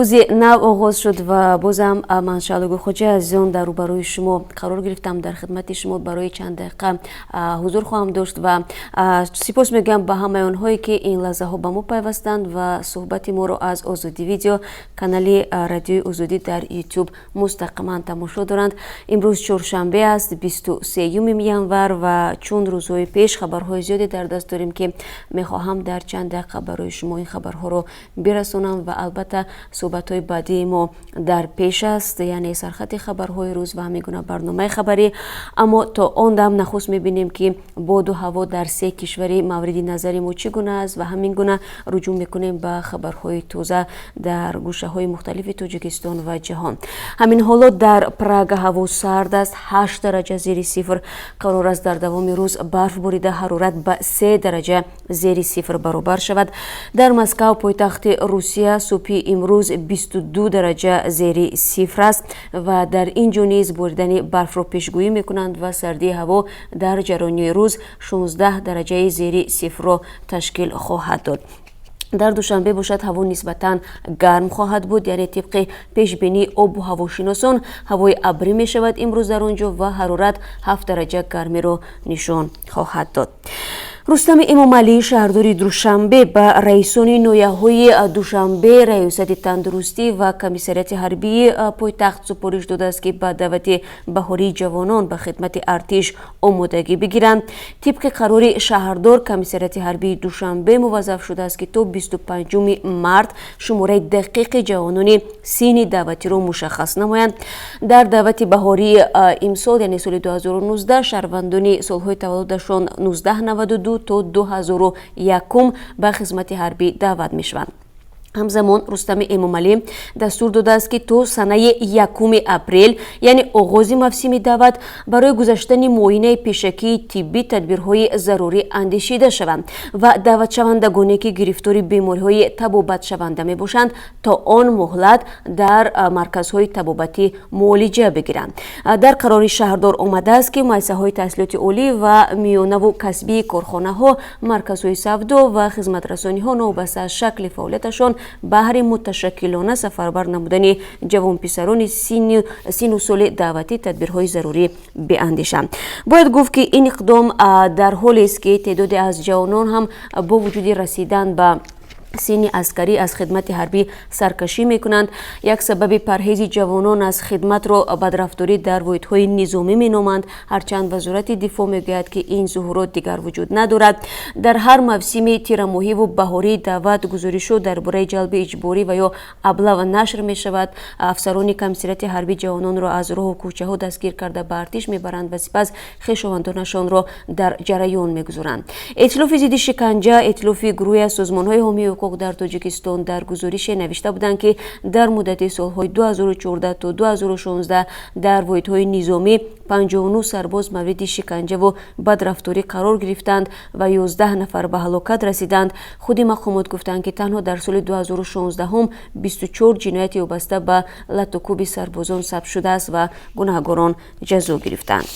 рӯзи нав оғоз шуд ва бозам ман Шаълугу Хоҷа азизон дар рӯбарӯи шумо қарор гирифтам дар хидмати шумо барои чанд дақиқа ҳузур хоҳам дошт ва сипос мегӯям ба ҳамаи онҳое ки ин лаҳзаҳо ба мо пайвастанд ва суҳбати моро аз Озодӣ видео канали радиои Озодӣ дар YouTube мустақиман тамошо доранд. имрӯз чоршанбе аст 23 январ ва чун рӯзҳои пеш хабарҳои зиёде дар даст дорем ки мехоҳам дар чанд дақиқа барои шумо ин хабарҳоро бирасонам ва албатта суҳбатҳои баъдии мо дар пеш аст, яъне сархати хабарҳои рӯз ва ҳамин гуна барномаи хабарӣ. аммо то он дам нахуст мебинем ки боду ҳаво дар се кишвари мавриди назари мо чӣ гуна аст ва ҳамин гуна руҷӯъ мекунем ба хабарҳои тоза дар гӯшаҳои мухталифи Тоҷикистон ва ҷаҳон. ҳамин ҳолот дар Прага ҳаво сард аст, 8 дараҷа зери сифр қарор аст дар давоми рӯз барф борида ҳарорат ба 3 дараҷа зери сифр баробар шавад. дар Москав пойтахти Русия субҳи имрӯз 22 дараҷа зери сифр аст ва дар ин ҷо низ боридани барфро пешгӯӣ мекунанд ва сардии ҳаво дар ҷараёни рӯз 16 дараҷаи зери сифрро ташкил хоҳад дод. дар душанбе бошад ҳаво нисбатан гарм хоҳад буд, яъне тибқи пешбинии обу ҳавошиносон ҳавои абрӣ мешавад имрӯз дар он ҷо ва ҳарорат 7 дараҷа гармиро нишон хоҳад дод. Рустами Эмомалӣ, шаҳрдори Душанбе, ба раисони нояҳҳои Душанбе, раёсати тандурустӣ ва комиссарияти ҳарбии пойтахт супориш додааст ки ба даъвати баҳории ҷавонон ба хидмати артиш омодагӣ бигиранд. тибқи қарори шаҳрдор, комиссарияти ҳарбии Душанбе муваззаф шудааст ки то 25 март шумораи дақиқи ҷавонони синни даъватиро мушаххас намоянд. дар даъвати баҳории имсол, яъне соли 2019, шаҳрвандони солҳои таваллудашон 1992 то 2001 ба хизмати ҳарбӣ даъват мешаванд. ҳамзамон Рустами Эмомалӣ дастур додааст ки то санаи 1 апрел, яъне оғози мавсими даъват, барои гузаштани муоинаи пешакии тиббӣ тадбирҳои зарурӣ андешида шаванд ва даъватшавандагоне ки гирифтори бемориҳои табобатшаванда мебошанд, то он муҳлат дар марказҳои табобатӣ муолиҷа бигиранд. дар қарори шаҳрдор омадааст ки муассисаҳои таҳсилоти олӣ ва миёнаву касбии корхонаҳо, марказҳои савдо ва хизматрасониҳо новобаста аз шакли фаъолияташон баҳри муташаккилона сафарбар намудани ҷавонписарони синну соли даъвати тадбирҳои зарурӣ биандешанд. бояд гуфт ки ин иқдом дар ҳолест ки теъдоде аз ҷавонон ҳам бо вуҷуди расидан ба синни аскарӣ аз хидмати ҳарбӣ саркашӣ мекунанд. як сабаби парҳези ҷавонон аз хидматро бадрафторӣ дар воҳидҳои низомӣ меноманд, ҳарчанд вазорати дифоъ мегӯяд ки ин зуҳурот дигар вуҷуд надорад. дар ҳар мавсими тирамоҳиву баҳорӣ даъват, гузоришҳо дар бораи ҷалби иҷборӣ ва ё аблав нашр мешавад. афсарони комиссарияти ҳарбӣ ҷавононро аз роҳу кӯчаҳо дастгир карда ба артиш мебаранд ва сипас хешовандонашонро дар ҷараён мегузоранд. этилофи зидди шиканҷа, этилофи гурӯҳи аз созмонҳои ҳомии ҳуқуқ дар Тоҷикистон дар гузорише навишта буданд ки дар муддати солҳои 2014 то 2016 дар воҳидҳои низомӣ 59 сарбоз мавриди шиканҷаву бадрафторӣ қарор гирифтанд ва 11 нафар ба ҳалокат расиданд. худи мақомот гуфтанд ки танҳо дар соли 2016 24 ҷинояти вобаста ба латукуби сарбозон сабт шудааст ва гунаҳгорон ҷазо гирифтанд.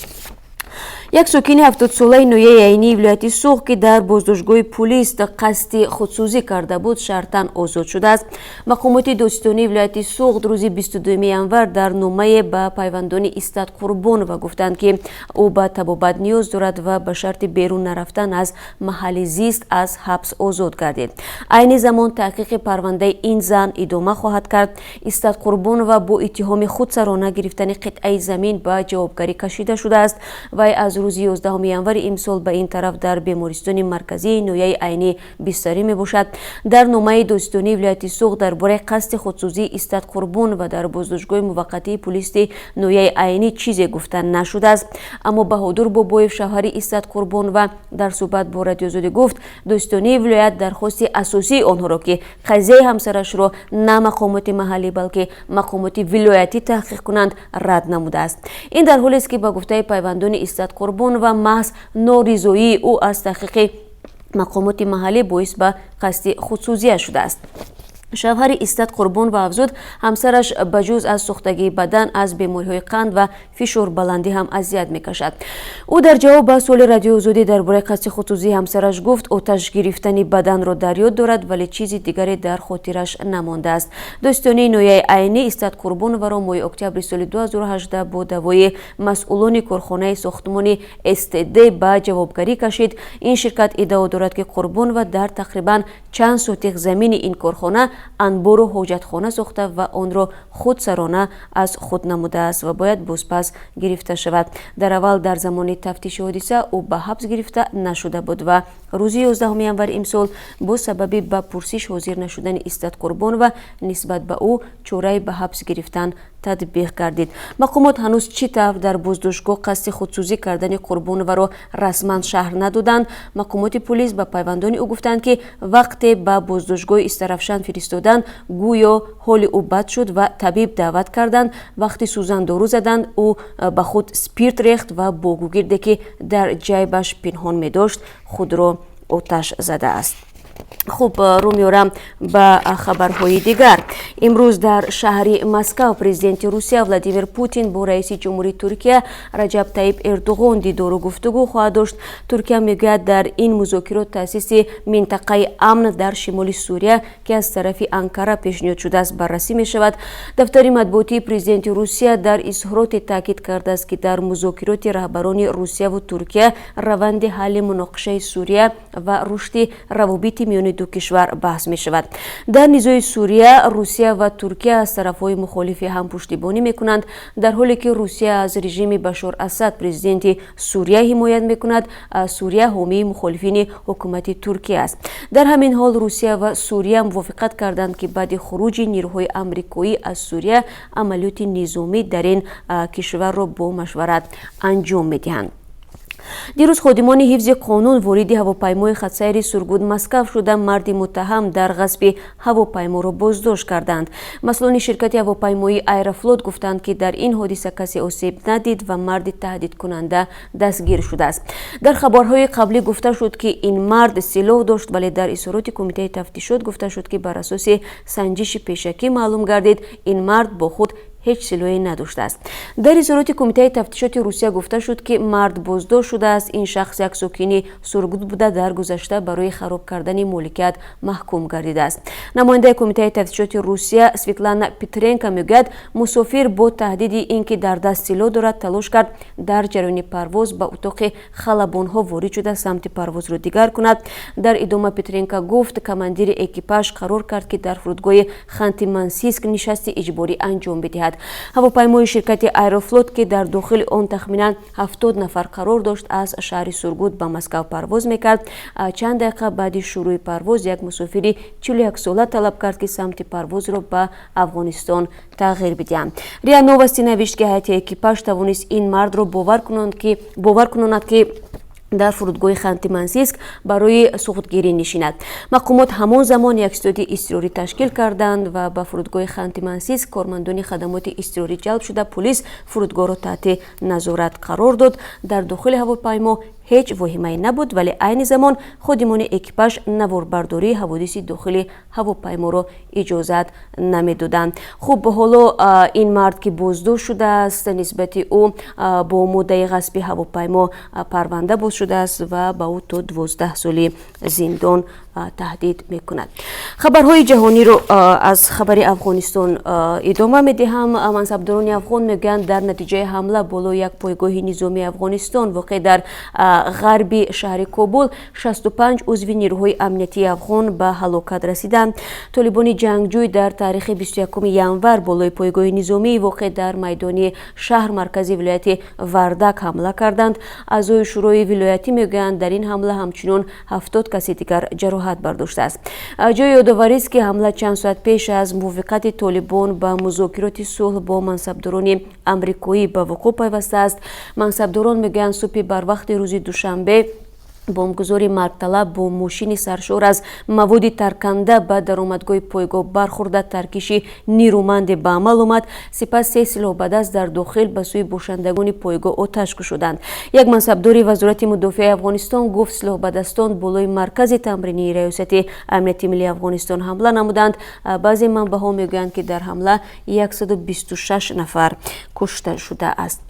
як сокини 70-солаи ноҳияи Айнии вилояти Суғд ки дар боздоштгоҳи пулис қасди худсӯзӣ карда буд, шартан озод шудааст. мақомоти достонии вилояти Суғд рӯзи 22 январ дар номае ба пайвандони Истат Қурбонова гуфтанд ки ӯ ба табобат ниёз дорад ва ба шарти берун нарафтан аз маҳалли зист аз ҳабс озод гардид. айни замон таҳқиқи парвандаи ин зан идома хоҳад кард. Истат Қурбонова бо иттиҳоми худсарона гирифтани қитъаи замин ба ҷавобгарӣ кашида шудааст. вай аз рӯзи 11 январи имсол ба ин тараф дар бемористони марказии ноҳияи Айнӣ бистарӣ мебошад. дар номаи достонии вилояти Суғд дар бораи қасди худсӯзии Истат Қурбонова дар боздоштгоҳи муваққатии пулиси ноҳияи Айнӣ чизе гуфта нашудааст. аммо Баҳодур Бобоев, шавҳари Истат Қурбонова, дар суҳбат бо Радиоозодӣ гуфт, достонии вилоят дархости асосии онҳоро ки қазияи ҳамсарашро на мақомоти маҳаллӣ балки мақомоти вилоятӣ таҳқиқ кунанд рад намудааст. ин дар ҳолест ки ба гуфтаи пайвандони Истат Қурбонова маҳз норизоии ӯ аз таҳқиқи мақомоти маҳаллӣ боис ба қасди худсӯзия шудааст. шавҳари Истат Қурбон ва афзуд ҳамсараш ба ҷуз аз сӯхтагии бадан аз бемориҳои қанд ва фишорбаландӣ ҳам азият мекашад. ӯ дар ҷавоб ба суоли радиои озодӣ дар бораи қасди худсӯзии ҳамсараш гуфт оташ гирифтани баданро дар ёд дорад, вале чизи дигаре дар хотираш намондааст. Достонии ноҳияи айни Истат Қурбонованро моҳи октябри соли 2018 бо давои масъулони корхонаи сохтмони СТД ба ҷавобгарӣ кашид. Ин ширкат иддао дорад ки Қурбонова дар тақрибан чанд сотиқ замини ин корхона анбору ҳоҷатхона сохта ва онро худсарона аз худ намудааст ва бояд бозпас гирифта шавад. Дар аввал дар замони тафтиши ҳодиса ӯ ба ҳабс гирифта нашуда буд ва рӯзи 11 январи имсол бо сабаби ба пурсиш ҳозир нашудани Истат Қурбонова нисбат ба ӯ чораи ба ҳабс гирифтан татбиқ гардид. Мақомот ҳанӯз чӣ тавр дар боздоштгоҳ қасди худсӯзӣ кардани Қурбоноваро расман шаҳр надоданд. Мақомоти полис ба пайвандони ӯ гуфтанд ки вақте ба боздоштгоҳи Истарафшан фиристоданд, гӯё ҳоли ӯ бад шуд ва табиб даъват карданд. Вақти сӯзандору заданд, ӯ ба худ спирт рехт ва бо гугирде ки дар ҷайбаш пинҳон медошт, худро оташ задааст. خب رو میارم به خبرهای دیگر. امروز در شهر مسکو پرزیدنت روسیه ولادیمیر پوتین با رئیس جمهوری ترکیه رجب طیب اردوغان دیدار و گفتگو خواهد داشت. ترکیه میگوید در این مذاکرات تأسیس منطقه امن در شمال سوریه که از طرف انکره پیشنهاد شده است بررسی می شود. دفتر مطبوعاتی پرزیدنت روسیه در اظهارات تاکید کرده است که در مذاکرات رهبران روسیه و ترکیه روند حل مناقشه سوریه و رشد روابط میان دو کشور بحث می شود. در نزاع سوریه روسیه و ترکیه از طرفهای مخالف هم پشتیبانی می کنند، در حالی که روسیه از رژیم بشار اسد پرزیدنت سوریه حمایت می کند. سوریه حامی مخالفین حکومت ترکیه است. در همین حال روسیه و سوریه موافقت کردند که بعد خروج نیروهای آمریکایی از سوریه عملیات نظامی در این کشور را با مشورت انجام می دهند. دیروز خادمان حفظ قانون وارد هواپیمای خطسیر سرگود مسکو شده مرد متهم در غصب هواپیما را بازداشت کردند. مسئولان شرکت هواپیمایی ایرافلوت گفتند که در این حادثه کسی آسیب ندید و مرد تهدید کننده دستگیر شده است. در خبرهای قبلی گفته شد که این مرد سلاح داشت، ولی در اظهارات کمیته تفتیشات گفته شد که بر اساس سنجش پیشکی معلوم گردید این مرد با خود هیچ سلاحی نداشته است. در اظهارات کمیته تفتیشات روسیه گفته شد که مرد بازداشت شده است. این شخص یک ساکن سرگود بوده، در گذشته برای خراب کردن مالکیت محکوم گردیده است. نماینده کمیته تفتیشات روسیه سویتلانا پیترنکا میگوید مسافر با تهدید اینکه در دست سلاح دارد تلاش کرد در جریان پرواز به اتاق خلبان‌ها وارد شده سمت پرواز را دیگر کند. در ادامه پیترنکا گفت کماندیر اکیپاژ قرار کرد که در فرودگاه خانتی-مانسیسک نشست اجباری انجام بدهد. هواپیمای شرکت ایرافلوت که در داخل آن تخمینا 70 نفر قرار داشت از شهر سرگود به مسکو پرواز میکرد. چند دقیقه بعد شروع پرواز یک مسافری 41 ساله طلب کرد که سمت پرواز را به افغانستان تغییر بدهند. ریا نووستی نوشت که هیئت اکیپاژ توانست این مرد را باور کناند که در فرودگاه خانتی-مانسیسک برای سقوطگیری نشیند. مقامات همان زمان یک استودی اضطراری تشکیل کردند و به فرودگاه خانتی-مانسیسک کارمندان خدمات اضطراری جلب شده. پلیس فرودگاه را تحت نظارت قرار داد. در داخل هواپیما هیچ واهمه‌ای نبود، ولی عین زمان خادمان اکیپاژ نواربرداری حوادث داخل هواپیما را اجازت نمیدادند. خب حالا این مرد که بازداشت شده است نسبت او با مدعی غصب هواپیما پرونده باز شده است و با او تا 12 سال زندان تهدید میکند. خبرهای جهانی رو از خبر افغانستان ادامه میدهم. منصبداران افغان میگویند در نتیجه حمله بالای یک پایگاه نظامی افغانستان واقع در غربی شهر کابل 65 عضو نیروهای امنیتی افغان به هلاکت رسیدند. طالبان جنگجوی در تاریخ 21 ینور بالای پایگاه نظامی واقع در میدان شهر مرکزی ولایت وردک حمله کردند. اعضای شورای ولایتی میگویند در این حمله همچنین 70 کسی دیگر جراحت برداشته است. جای یادآوری است که حمله چند ساعت پیش از موافقت طالبان به مذاکرات صلح با منصبداران آمریکایی به وقوع پیوسته است. منصبداران میگویند صبح بر وقت روز دوشنبه бомбгузори маргталаб бо мошини саршор аз маводи тарканда ба даромадгоҳи пойгоҳ бархӯрда таркиши нирӯманде ба амал омад. сипас се силоҳбадаст дар дохил ба сӯи бошандагони пойгоҳ оташ кушоданд. Як мансабдори вазорати мудофиаи Афғонистон гуфт силоҳбадастон болои маркази тамринии раёсати амнияти миллии Афғонистон ҳамла намуданд. баъзе манбаъҳо мегӯянд ки дар ҳамла 126 нафар кушта шудааст.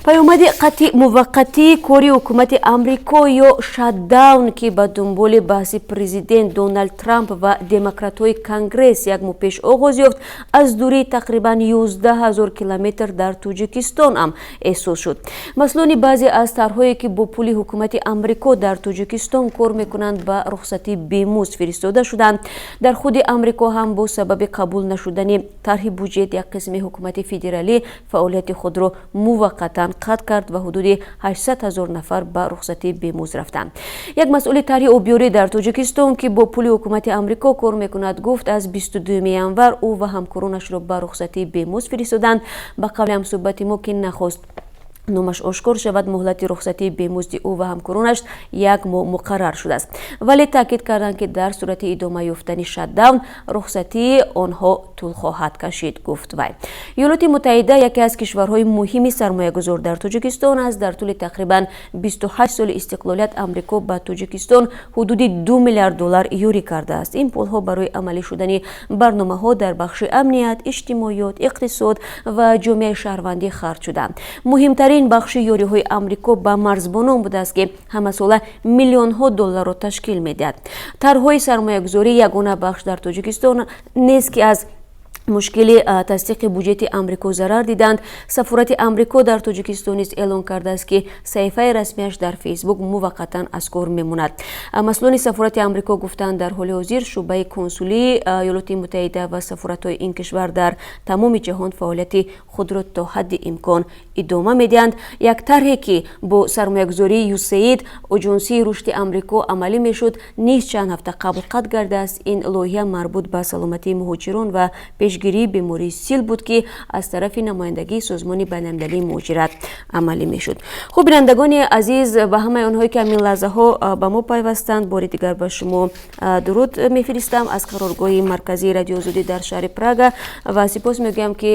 паёмади қатъи муваққатии кори ҳукумати амрико ё шатдаун ки ба дунболи баҳси президент Доналд Трамп ва демократҳои Конгресс як моҳ пеш оғоз ёфт, аз дурии тақрибан 11000 километр дар Тоҷикистон ҳам эҳсос шуд. масъулони баъзе аз тарҳҳое ки бо пули ҳукумати амрико дар Тоҷикистон кор мекунанд ба рухсатӣ бемузд фиристода шуданд. дар худи амрико ҳам бо сабаби қабул нашудани тарҳи буҷет як қисми ҳукумати федералӣ фаъолияти худро муваққатан қатъ кард ва ҳудуди 800 000 нафар ба рухсатӣ бемузд рафтанд. як масъули тарҳи обёрӣ дар Тоҷикистон ки бо пули ҳукумати амрико кор мекунад гуфт аз 22 январ ӯ ва ҳамкоронашро ба рухсатӣ бемузд фиристоданд. ба қавли ҳамсӯҳбати мо ки нахост номаш ошкор шавад, муҳлати рухсатии бемузди ӯ ва ҳамкоронаш як моҳ муқаррар шудааст, вале таъкид карданд ки дар сурати идома ёфтани шатдаун рухсатии онҳо тӯл хоҳад кашид, гуфт вай. иёлоти муттаҳида яке аз кишварҳои муҳими сармоягузор дар Тоҷикистон аст. дар тӯли тақрибан 28 соли истиқлолият амрико ба Тоҷикистон ҳудуди $2 миллиард ёрӣ кардааст. ин пулҳо барои амалӣ шудани барномаҳо дар бахши амният, иҷтимоиёт, иқтисод ва ҷомеаи шаҳрвандӣ харҷ шуданд. муҳимтарин бахши ёриҳои амрико ба марзбонон будааст ки ҳамасола миллионҳо долларро ташкил медиҳад. тарҳҳои сармоягузорӣ ягона бахш дар Тоҷикистон нест ки аз мушкили тасдиқи буҷети амрико зарар диданд. сафорати амрико дар Тоҷикистон низ эълон кардааст ки саҳифаи расмияш дар фейсбук муваққатан аз кор мемонад. масъулони сафорати амрико гуфтанд дар ҳоли ҳозир шуъбаи консулии иёлоти муттаҳида ва сафоратҳои ин кишвар дар тамоми ҷаҳон фаъолияти худро то ҳадди имкон идома медиҳанд. як тарҳе ки бо сармоягузории USAID оҷонсии рушди амрико амалӣ мешуд низ чанд ҳафта қабл қатъ гардааст. ин лоиҳа марбут ба саломатии муҳоҷирон ва пешгирии бемории сил буд ки аз тарафи намояндагии созмони байналмилалии муҳоҷират амалӣ мешуд. хуб бинандагони азиз, ба ҳамаи онҳое ки ҳамин лаҳзаҳо ба мо пайвастанд, бори дигар ба шумо дуруд мефиристам аз қароргоҳи марказии радиои озодӣ дар шаҳри Прага ва сипос мегӯям ки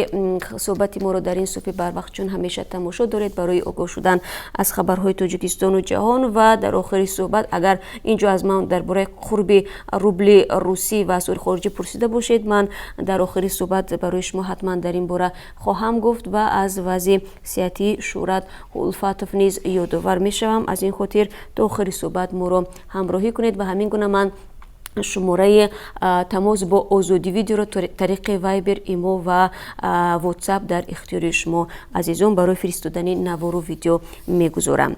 суҳбати моро дар ин суфи барвақт чун ҳамеша тамошо доред барои огоҳ шудан аз хабарҳои Тоҷикистону ҷаҳон. ва дар охири суҳбат агар инҷо аз ман дар бораи қурби рубли русӣ ва асъори хориҷӣ пурсида бошед, ман дар охири суҳбат барои шумо ҳатман дар ин бора хоҳам гуфт ва аз вазъи сиҳатии Шӯҳрат Улфатов низ ёдовар мешавам. аз ин хотир то охири суҳбат моро ҳамроҳӣ кунед ва ҳамин гуна ман шумораи тамос бо озодӣ видеоро тариқи Вайбер, имо ва WhatsApp дар ихтиёри шумо азизон барои фиристодани навору видео мегузорам.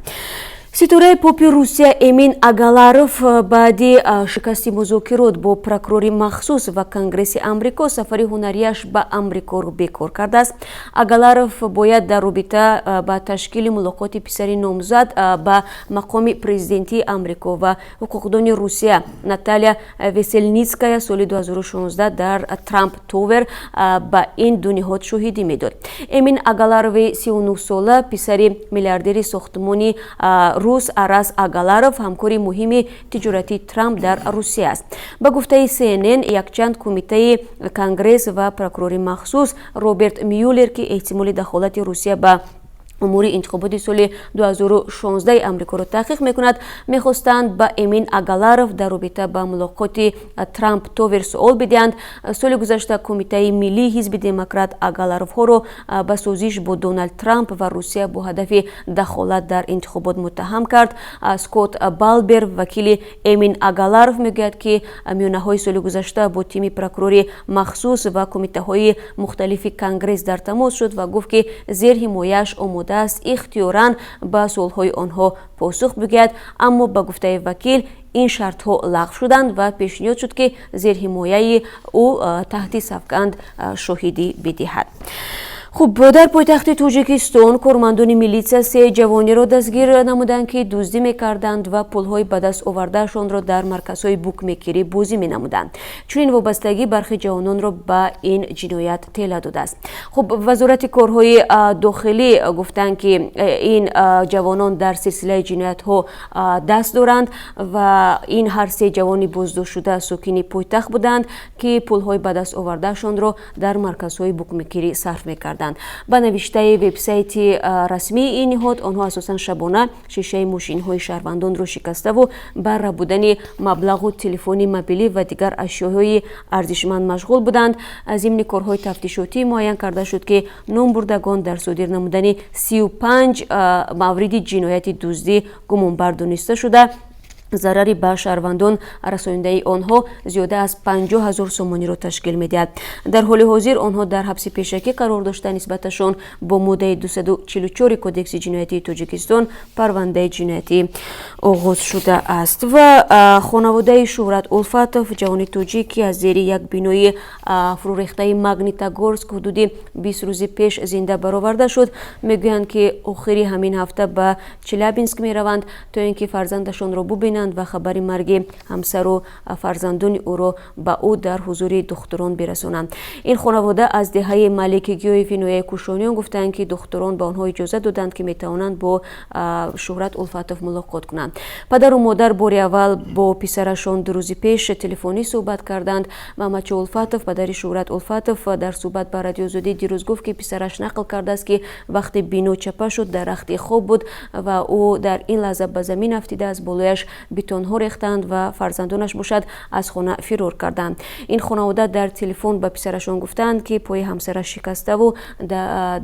ситораи попи Русия Эмин Агаларов баъди шикасти музокирот бо прокурори махсус ва Конгресси Амрико сафари ҳунарияш ба Амрикоро бекор кардааст. Агаларов бояд дар робита ба ташкили мулоқоти писари номзад ба мақоми президентии Амрико ва ҳуқуқдони Русия Наталия Веселницкая соли 2016 дар Трамп Товер ба ин ду ниҳод шоҳидӣ медод. Эмин Агаларови 39 сола писари миллиардери сохтмони рус Арас Агаларов ҳамкори муҳими тиҷоратии Трамп дар Русия аст. ба гуфтаи CNN якчанд кумитаи Конгресс ва прокурори махсус Роберт Мюллер ки эҳтимоли дахолати Русия ба умури интихоботи соли 2016 Амрикоро таҳқиқ мекунад, мехостанд ба Эмин Агаларов дар робита ба мулоқоти Трамп Товер суол бидиҳанд. соли гузашта кумитаи миллии ҳизби демократ Агаларовҳоро ба созиш бо Доналд Трамп ва Русия бо ҳадафи дахолат дар интихобот муттаҳам кард. Скотт Балбер, вакили Эмин Агаларов, мегӯяд ки миёнаҳои соли гузашта бо тими прокурори махсус ва кумитаҳои мухталифи Конгресс дар тамос шуд ва гуфт ки зерҳимояш омода аст ихтиёран ба суолҳои онҳо посух бигӯяд, аммо ба гуфтаи вакил ин шартҳо лағв шуданд ва пешниҳод шуд ки зерҳимояи ӯ таҳти сафканд шоҳидӣ бидиҳад. خب در پایتخت توجیکستان کارمندان میلیسیا 3 جوانیро дастгир намуданд ки дуздӣ мекарданд ва пулҳои ба даст овардаашонро дар марказҳои букмекерӣ бозӣ менамуданд. чунин вобастагӣ бархи ҷавононро ба ин ҷиноят тела додааст. хуб вазорати корҳои дохилӣ гуфтанд ки ин ҷавонон дар силсилаи ҷиноятҳо даст доранд ва ин ҳар 3 ҷавони боздоштшуда сокини пойтахт буданд ки пулҳои ба даст овардаашонро дар марказҳои букмекерӣ сарф мекарданд. ба навиштаи вебсайти расмии ин ниҳод онҳо асосан шабона шишаи мошинҳои шаҳрвандонро шикаставу ба рабудани маблағу телефони мобилӣ ва дигар ашёҳои арзишманд машғул буданд. зимни корҳои тафтишотӣ муайян карда шуд ки номбурдагон дар содир намудани 35 мавриди ҷинояти дуздӣ гумонбар дониста шуда зарари ба шаҳрвандон расонидаи онҳо зиёда аз 50 000 сомониро ташкил медиҳад. дар ҳоли ҳозир онҳо дар ҳабси пешакӣ қарор дошта нисбаташон бо моддаи 244 кодекси ҷиноятии тоҷикистон парвандаи ҷиноятӣ оғоз шуда аст. ва хонаводаи Шӯҳрат Улфатов ҷавони тоҷик ки аз зери як бинои фурӯрехтаи Магнитогорск ҳудуди 20 рӯзи пеш зинда бароварда шуд, мегӯянд ки охири ҳамин ҳафта ба Челябинск мераванд то ин ки фарзандашонро бубинанд ва хабари марги ҳамсару фарзандони ӯро ба ӯ дар ҳузури духтурон бирасонанд. ин хонавода аз деҳаи Маликигиёеви ноҳияи Кушониён гуфтанд ки духтурон ба онҳо иҷоза доданд ки метавонанд бо Шӯҳрат Улфатов мулоқот кунанд. падару модар бори аввал бо писарашон 2 рӯзи пеш телефонӣ суҳбат карданд. Маҳмадшоҳ Улфатов падари Шӯҳрат Улфатов дар суҳбат ба Радиозодӣ дирӯз гуфт ки писараш нақл кардааст ки вақте бино чапа шуд дар рахти хоб буд ва ӯ дар ин лаҳза ба замин афтида аз болояш битонҳо рехтанд ва фарзандонаш бошад аз хона фирор карданд. ин хонавода дар телефон ба писарашон гуфтанд ки пои ҳамсараш шикаставу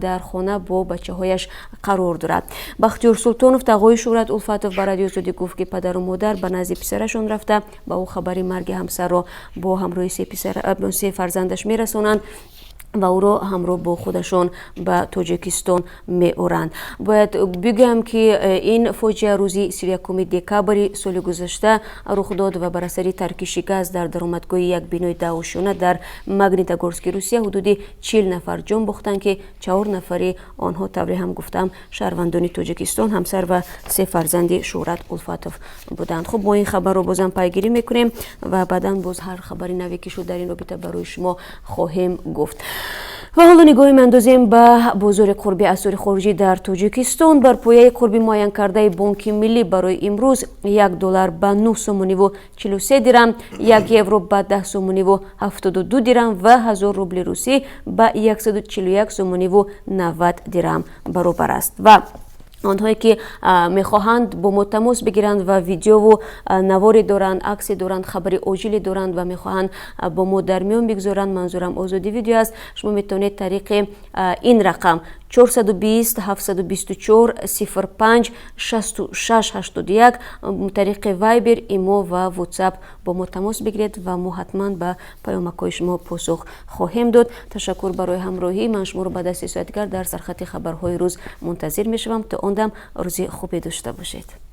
дар хона бо бачаҳояш қарор дорад. Бахтиёр Султонов тағои Шӯҳрат Улфатов ба Радиозодӣ гуфт ки падару модар ба назди писарашон рафта ба ӯ хабари марги ҳамсарро бо ҳамроҳи 3 фарзандаш мерасонанд ва ӯро ҳамроҳ бо худашон ба Тоҷикистон меоранд. бояд бигӯям ки ин фоҷиа рӯзи 31 декабри соли гузашта рух дод ва бар асари таркиши газ дар даромадгоҳи як бинои даҳошона дар Магнитогорски Русия ҳудуди 40 нафар ҷон бохтанд ки 4 нафари онҳо тавре ҳам гуфтам шаҳрвандони Тоҷикистон ҳамсар ва 3 фарзанди Шӯҳрат Улфатов буданд. хуб мо ин хабарро бозам пайгирӣ мекунем ва баъдан боз ҳар хабари наве ки шуд дар ин робита барои шумо хоҳем гуфт. ва ҳоло нигоҳи меандозем ба бозори қурби асъори хориҷӣ дар Тоҷикистон. бар пояи қурби муайян кардаи Бонки Миллӣ барои имрӯз $1 ба 9 сомониву 43 дирам, 1 евро ба 10 сомониву 72 дирам ва 1000 рубли русӣ ба 141 сомониву 90 дирам баробар аст. ва онҳое ки мехоҳанд бо мо тамос бигиранд ва видеову наворе доранд, аксе доранд, хабари оҷиле доранд ва мехоҳанд бо мо дар миён бигзоранд, манзурам озоди видео аст, шумо метавонед тариқи ин рақам 420 724 05 66 81 тариқи Viber, Imo ва WhatsApp бо мо тамос бигиред ва мо ҳатман ба паёмакҳои шумо посух хоҳем дод. ташаккур барои ҳамроҳӣ. ман шуморо ба дасти соатгар дар сархати хабарҳои рӯз мунтазир мешавам. то он дам рӯзи хубе дошта бошед.